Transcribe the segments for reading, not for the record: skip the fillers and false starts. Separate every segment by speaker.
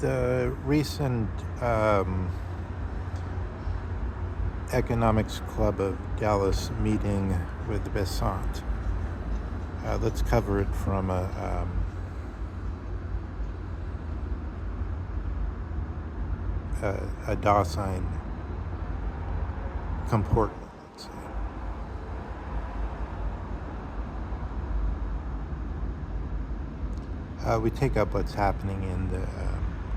Speaker 1: The recent Economics Club of Dallas meeting with Bessent. Let's cover it from a Dawson comportment, let's say. We take up what's happening in the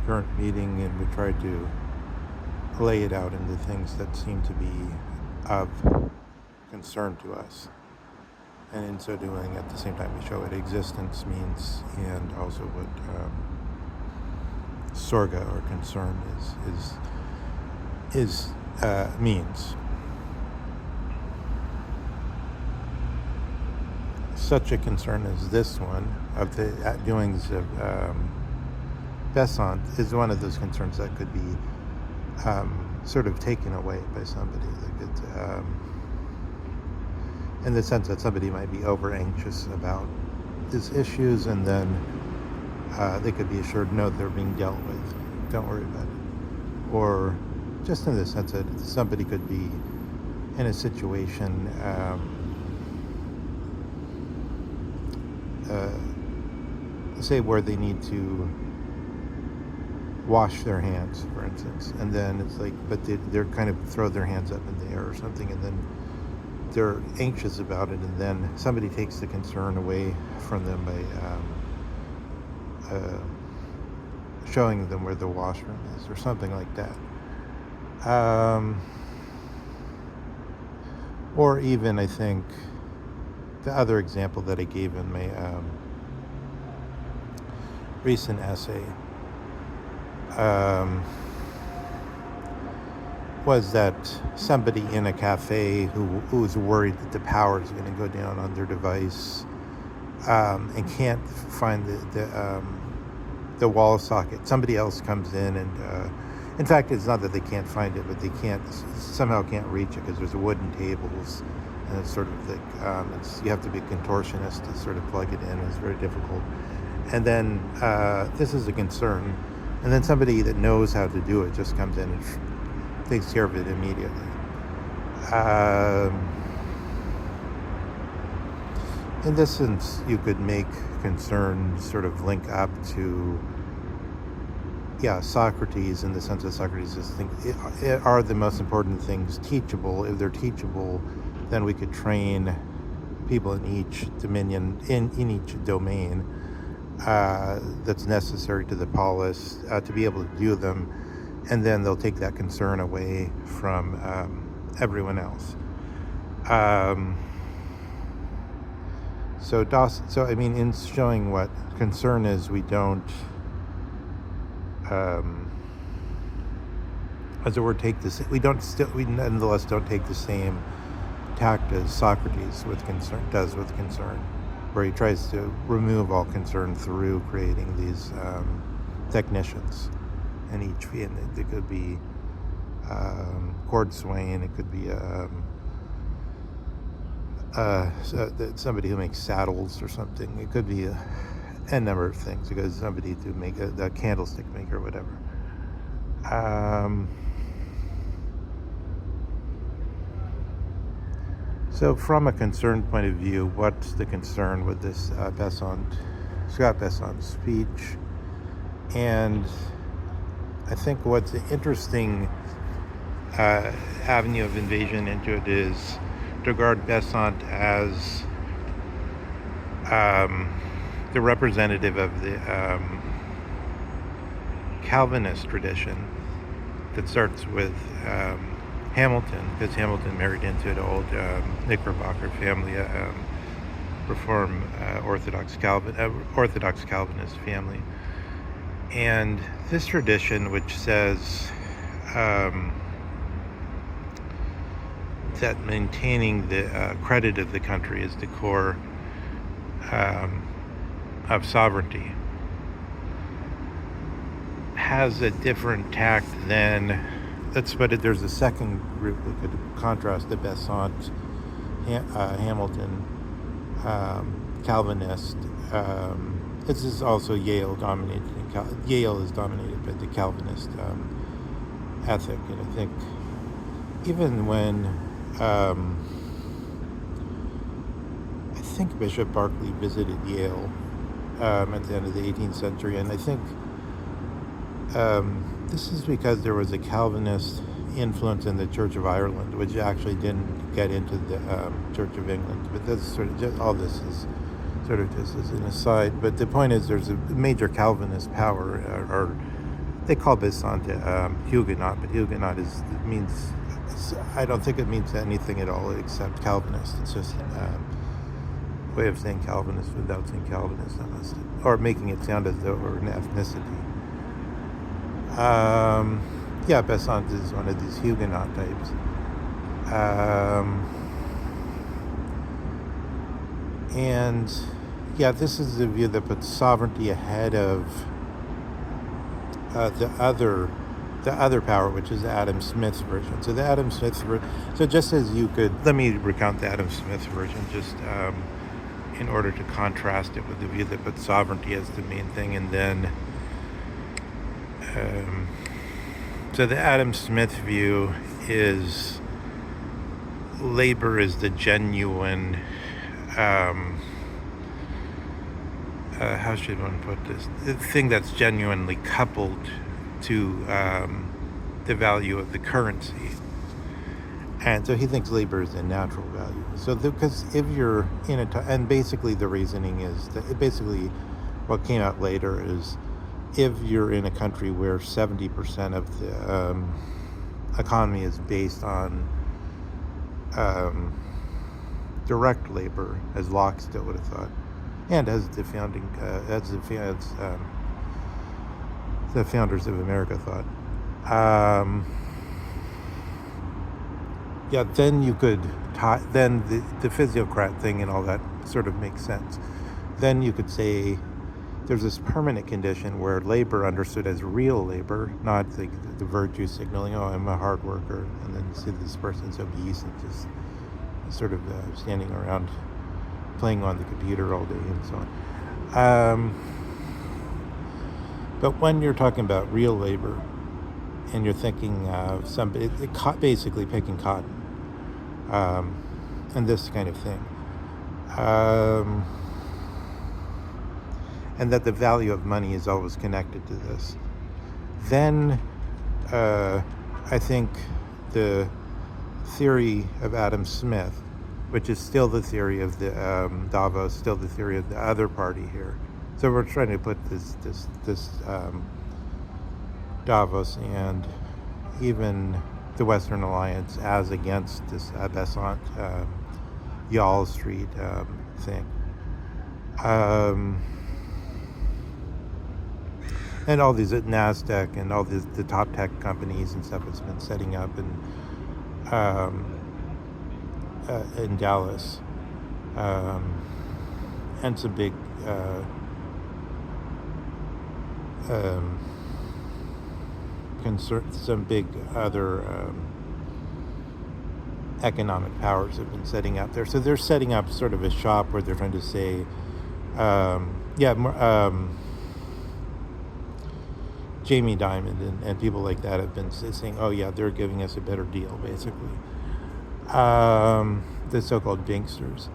Speaker 1: current meeting, and we try to lay it out into things that seem to be of concern to us. And in so doing, at the same time, we show what existence means and also what sorga or concern means. Such a concern as this one of the doings of Bessent is one of those concerns that could be sort of taken away by somebody. That could, in the sense that somebody might be over anxious about these issues, and then they could be assured, no, they're being dealt with. Don't worry about it. Or just in the sense that somebody could be in a situation say where they need to wash their hands, for instance, and then it's like, but they're kind of throw their hands up in the air or something, and then they're anxious about it, and then somebody takes the concern away from them by showing them where the washroom is or something like that. Or even, I think, the other example that I gave in my recent essay was that somebody in a cafe who is worried that the power is going to go down on their device and can't find the wall socket. Somebody else comes in and in fact, it's not that they can't find it, but they somehow can't reach it because there's wooden tables. And it's sort of like, you have to be a contortionist to sort of plug it in. It's very difficult. And then this is a concern. And then somebody that knows how to do it just comes in and takes care of it immediately. In this sense, you could make concern sort of link up to, Socrates, in the sense that Socrates is are the most important things teachable? If they're teachable, then we could train people in each dominion, in each domain that's necessary to the polis to be able to do them, and then they'll take that concern away from everyone else. So I mean, in showing what concern is, we don't, as it were, we nonetheless don't take the same tact as Socrates does with concern, where he tries to remove all concern through creating these technicians. And it could be cord swaying, it could be somebody who makes saddles or something. It could be a number of things, because somebody to make a candlestick maker or whatever. So from a concern point of view, what's the concern with this Scott Bessent's speech? And I think what's an interesting avenue of invasion into it is to regard Bessent as the representative of the Calvanist tradition that starts with Hamilton, because Hamilton married into an old Knickerbocker family, Reform Orthodox Calvinist family. And this tradition, which says that maintaining the credit of the country is the core of sovereignty, has a different tact than, there's a second group we could contrast the Bessent, Hamilton, Calvinist. This is also Yale dominated in Yale is dominated by the Calvinist ethic, and I think even when I think Bishop Berkeley visited Yale at the end of the 18th century, and I think this is because there was a Calvinist influence in the Church of Ireland, which actually didn't get into the Church of England. But that's sort of just, all this is sort of just as an aside. But the point is, there's a major Calvinist power, or they call Bessent Huguenot, but Huguenot means, I don't think it means anything at all except Calvinist. It's just a way of saying Calvinist without saying Calvinist, or making it sound as though we're an ethnicity. Yeah, Bessent is one of these Huguenot types. And yeah, this is the view that puts sovereignty ahead of the other power, which is Adam Smith's version. So the Adam Smith so just as you could, let me recount the Adam Smith version just in order to contrast it with the view that puts sovereignty as the main thing, and then so the Adam Smith view is labor is the genuine, how should one put this? The thing that's genuinely coupled to the value of the currency. And so he thinks labor is a natural value. So because if you're in and basically the reasoning is that basically what came out later is, if you're in a country where 70% of the economy is based on direct labor, as Locke still would have thought, and as the the founders of America thought, yeah, then you could then the physiocrat thing and all that sort of makes sense. Then you could say there's this permanent condition where labor understood as real labor, not the virtue signaling, oh, I'm a hard worker, and then you see this person's obese and just sort of standing around playing on the computer all day and so on. But when you're talking about real labor and you're thinking of somebody basically picking cotton and this kind of thing, and that the value of money is always connected to this, then I think the theory of Adam Smith, which is still the theory of the Davos, still the theory of the other party here. So we're trying to put this Davos and even the Western Alliance as against this Bessent Y'all Street thing. And all these at NASDAQ and all the top tech companies and stuff that's been setting up in Dallas, and some big some big other economic powers have been setting up there. So they're setting up sort of a shop where they're trying to say, Jamie Dimon and people like that have been saying, oh yeah, they're giving us a better deal, basically. The so-called Binksters.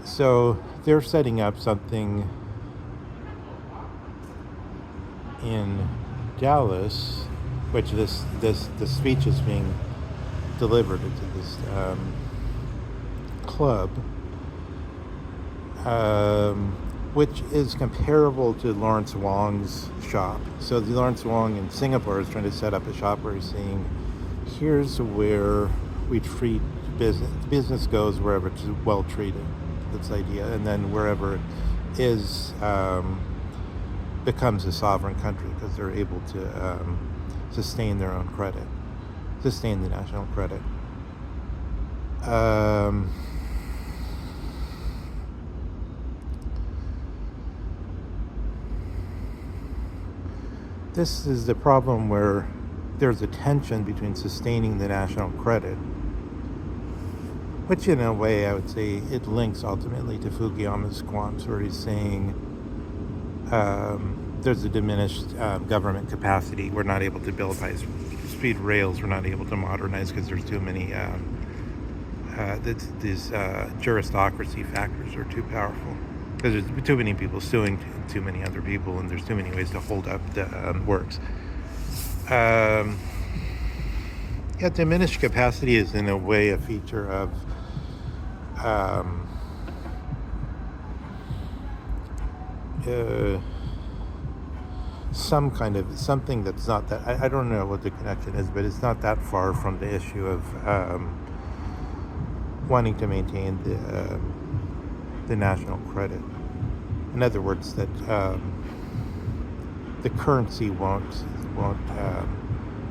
Speaker 1: So they're setting up something in Dallas, which the speech is being delivered into this club, which is comparable to Lawrence Wong's shop. So the Lawrence Wong in Singapore is trying to set up a shop where he's saying, here's where we treat business goes wherever it's well treated. That's the idea. And then wherever it is becomes a sovereign country because they're able to sustain their own credit, sustain the national credit. This is the problem where there's a tension between sustaining the national credit which in a way I would say it links ultimately to Fukuyama's qualms, where he's saying there's a diminished government capacity. We're not able to build high-speed rails. We're not able to modernize because there's too many, these juristocracy factors are too powerful. Because there's too many people suing too many other people, and there's too many ways to hold up the works. Yeah, diminished capacity is in a way a feature of some kind of something that's not that, I don't know what the connection is, but it's not that far from the issue of wanting to maintain the national credit. In other words, that the currency won't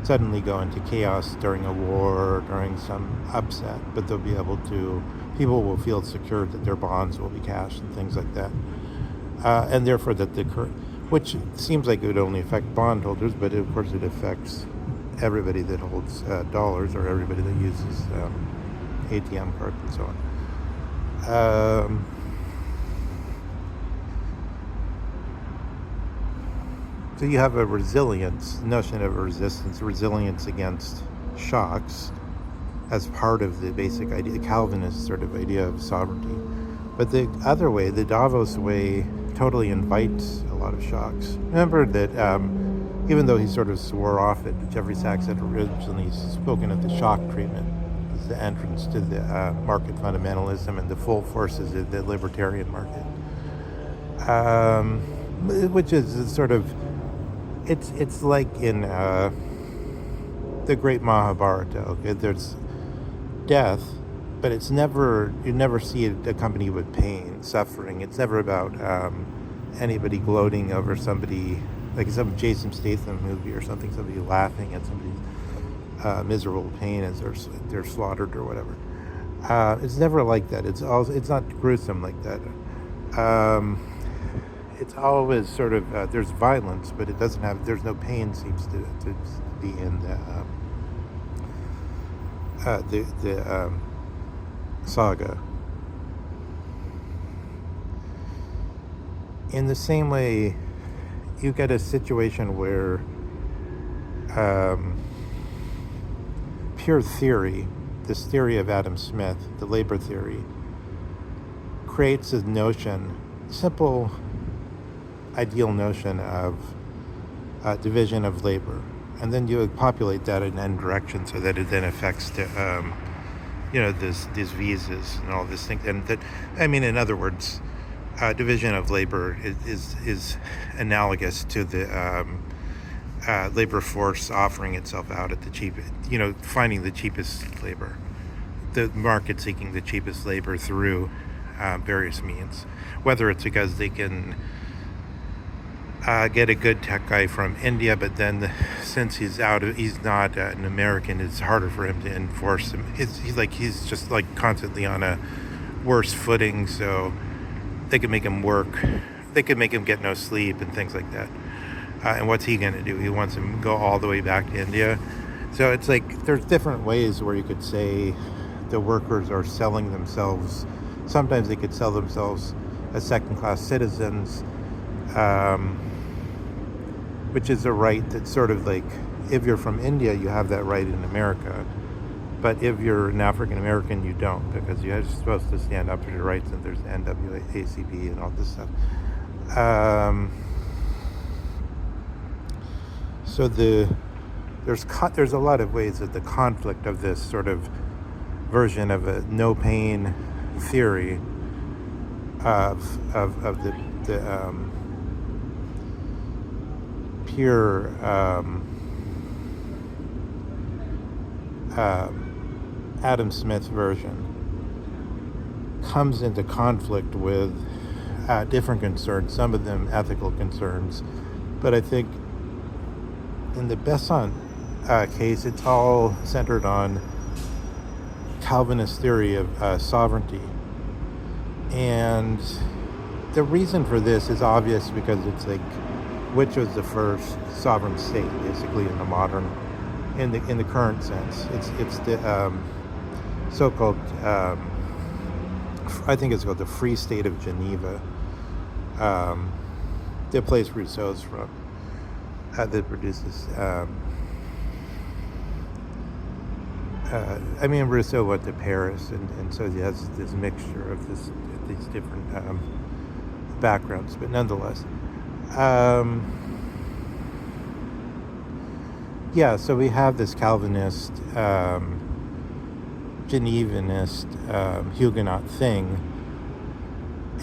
Speaker 1: suddenly go into chaos during a war or during some upset, but they'll be able to, people will feel secure that their bonds will be cashed and things like that. And therefore that which seems like it would only affect bondholders, but of course it affects everybody that holds dollars, or everybody that uses ATM cards and so on. So you have a notion of resilience against shocks as part of the basic idea, the Calvanist sort of idea of sovereignty. But the other way, the Davos way, totally invites a lot of shocks. Remember that even though he sort of swore off it, Jeffrey Sachs had originally spoken of the shock treatment as the entrance to the market fundamentalism and the full forces of the libertarian market, which is sort of, it's like in the great Mahabharata. Okay, there's death, but it's never, you never see it accompanied with pain, suffering. It's never about anybody gloating over somebody, like some Jason Statham movie or something, somebody laughing at somebody's miserable pain as they're slaughtered or whatever. It's never like that. It's not gruesome like that. It's always sort of, there's violence, but it doesn't have, there's no pain seems to be in the saga. In the same way, you get a situation where pure theory, this theory of Adam Smith, the labor theory, creates a notion, simple ideal notion of division of labor, and then you populate that in n direction so that it then affects the these visas and all this thing. And that, I mean, in other words, division of labor is analogous to the labor force offering itself out at the cheapest, finding the cheapest labor, the market seeking the cheapest labor through various means, whether it's because they can get a good tech guy from India, but then since he's not an American, it's harder for him to enforce him. He's just like constantly on a worse footing, so they could make him work. They could make him get no sleep and things like that. And what's he going to do? He wants him to go all the way back to India. So it's like there's different ways where you could say the workers are selling themselves. Sometimes they could sell themselves as second-class citizens, which is a right that's sort of like, if you're from India, you have that right in America. But if you're an African American, you don't, because you're supposed to stand up for your rights, and there's the NAACP and all this stuff. So there's a lot of ways that the conflict of this sort of version of a no pain theory of the pure Adam Smith version comes into conflict with different concerns, some of them ethical concerns. But I think in the Bessent case, it's all centered on Calvinist theory of sovereignty. And the reason for this is obvious, because it's like, which was the first sovereign state, basically, in the current sense? It's the so-called, I think it's called the Free State of Geneva, the place Rousseau's from, that produces. Rousseau went to Paris, and so he has this mixture of these different backgrounds, but nonetheless. So we have this Calvinist, Genevanist, Huguenot thing,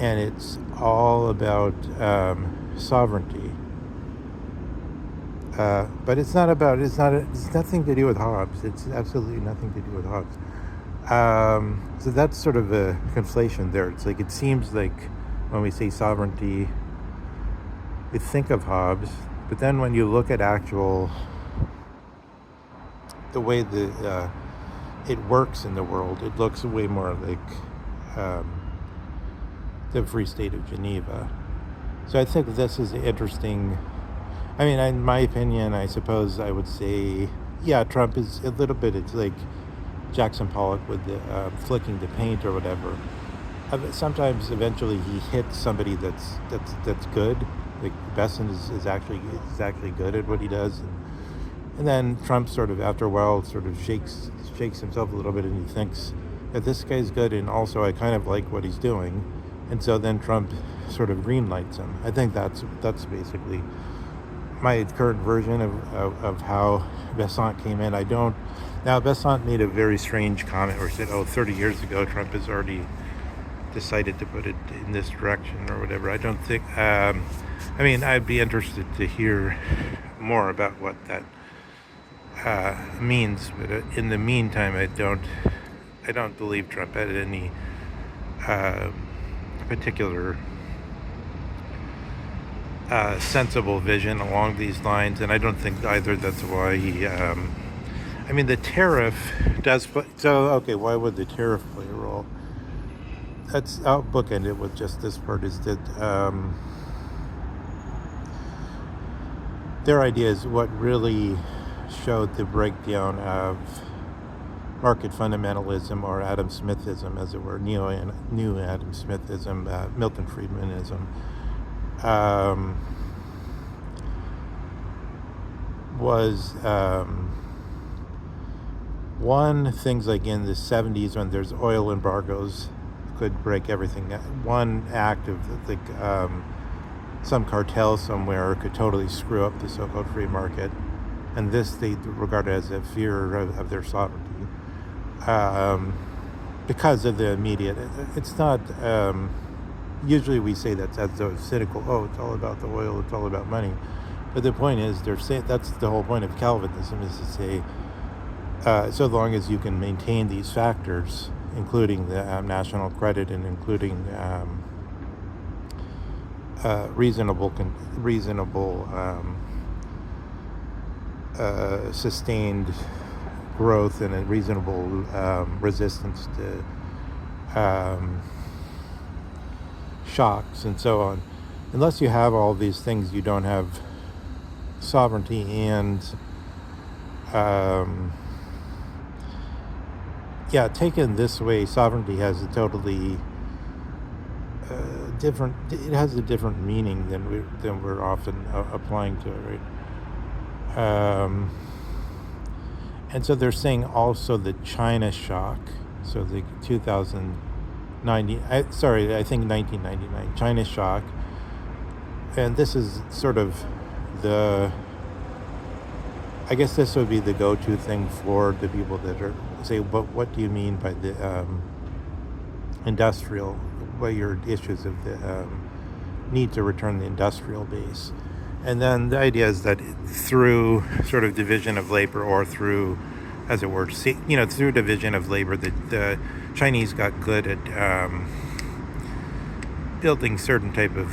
Speaker 1: and it's all about sovereignty. But it's nothing to do with Hobbes. It's absolutely nothing to do with Hobbes. So that's sort of a conflation there. It's like, it seems like when we say sovereignty, we think of Hobbes, but then when you look at the way it works in the world, it looks way more like the Free State of Geneva. So I think this is interesting. In my opinion, I suppose I would say, Trump is a little bit, it's like Jackson Pollock with the flicking the paint or whatever. Sometimes, eventually, he hits somebody that's good. Like Bessent is actually good at what he does, and then Trump sort of, after a while, sort of shakes himself a little bit, and he thinks that this guy's good, and also I kind of like what he's doing, and so then Trump sort of greenlights him. I think that's basically my current version of how Bessent came in. Now Bessent made a very strange comment where he said, 30 years ago Trump has already decided to put it in this direction or whatever. I don't think, I'd be interested to hear more about what that means, but in the meantime, I don't believe Trump had any particular sensible vision along these lines, and I don't think either that's why he. The tariff does play. So, okay, why would the tariff play a role? I'll bookend it with just this part: is that their idea is what really showed the breakdown of market fundamentalism, or Adam Smithism, as it were, new Adam Smithism, Milton Friedmanism. Was things like in the 70s when there's oil embargoes could break everything. One act of some cartel somewhere could totally screw up the so-called free market, and this they regard as a fear of their sovereignty because of the immediate. It's not. Usually we say that as though it's cynical. It's all about the oil. It's all about money. But the point is, they're saying that's the whole point of Calvinism, is to say, so long as you can maintain these factors, including the national credit and including reasonable sustained growth and a reasonable resistance to shocks and so on. Unless you have all these things, you don't have sovereignty. And taken this way, sovereignty has a totally different. It has a different meaning than we're often applying to it, right? And so they're saying also the China shock. So the 1999 China shock, and this is sort of I guess this would be the go-to thing for the people that are say, but what do you mean by the industrial? What are your issues of the need to return the industrial base? And then the idea is that through sort of division of labor, or through, as it were, through division of labor, the Chinese got good at building certain type of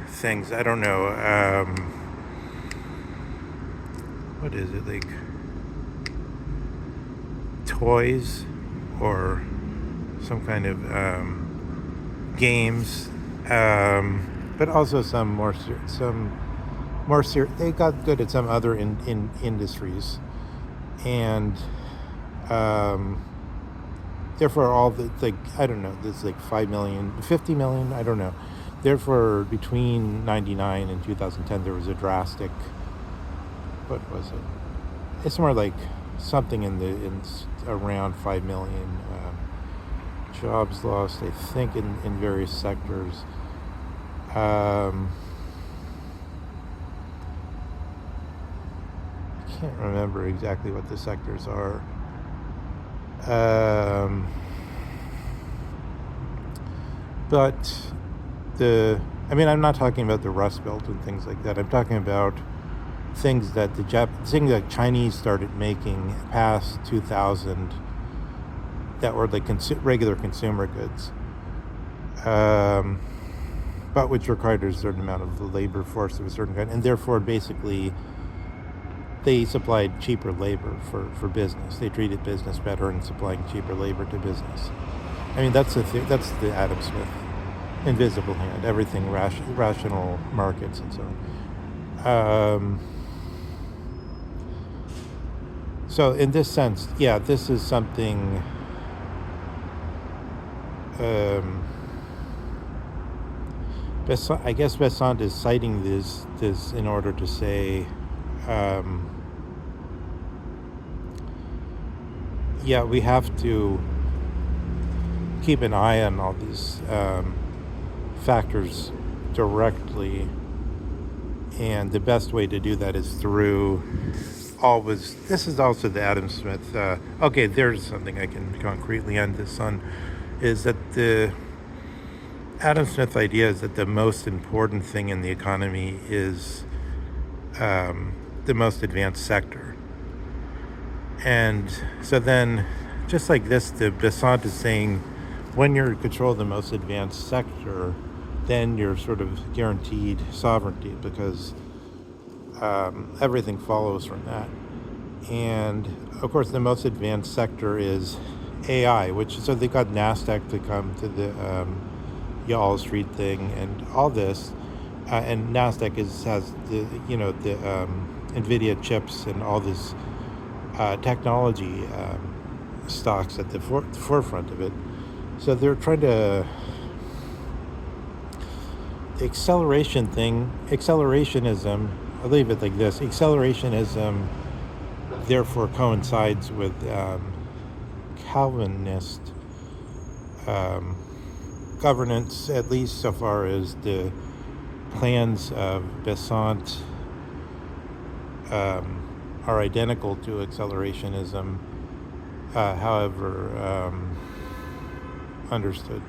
Speaker 1: things. I don't know. What is it, like toys or some kind of games, but also some more they got good at some other industries, and therefore all the, like, I don't know, there's like 5 million, 50 million, I don't know. Therefore, between 99 and 2010, there was a drastic, what was it? It's more like something in around 5 million jobs lost, I think, in various sectors. I can't remember exactly what the sectors are. But I'm not talking about the Rust Belt and things like that. I'm talking about things that things that Chinese started making past 2000 that were like regular consumer goods, but which required a certain amount of the labor force of a certain kind, and therefore basically they supplied cheaper labor for business. They treated business better in supplying cheaper labor to business. I mean, that's the Adam Smith invisible hand. Everything rational markets and so on. So in this sense, yeah, this is something. I guess Bessent is citing this in order to say, yeah, we have to keep an eye on all these factors directly, and the best way to do that is through always. This is also the Adam Smith. Okay, there's something I can concretely end this on, is that the Adam Smith idea is that the most important thing in the economy is the most advanced sector. And so then, just like this, the Bessent is saying, when you're in control of the most advanced sector, then you're sort of guaranteed sovereignty, because everything follows from that. And of course, the most advanced sector is AI, so they got NASDAQ to come to the Wall Street thing and all this, and NASDAQ has the NVIDIA chips and all this technology stocks at the forefront of it. So they're trying to, the accelerationism, I'll leave it like this, accelerationism therefore coincides with Calvanist governance, at least so far as the plans of Bessent are identical to accelerationism, however understood.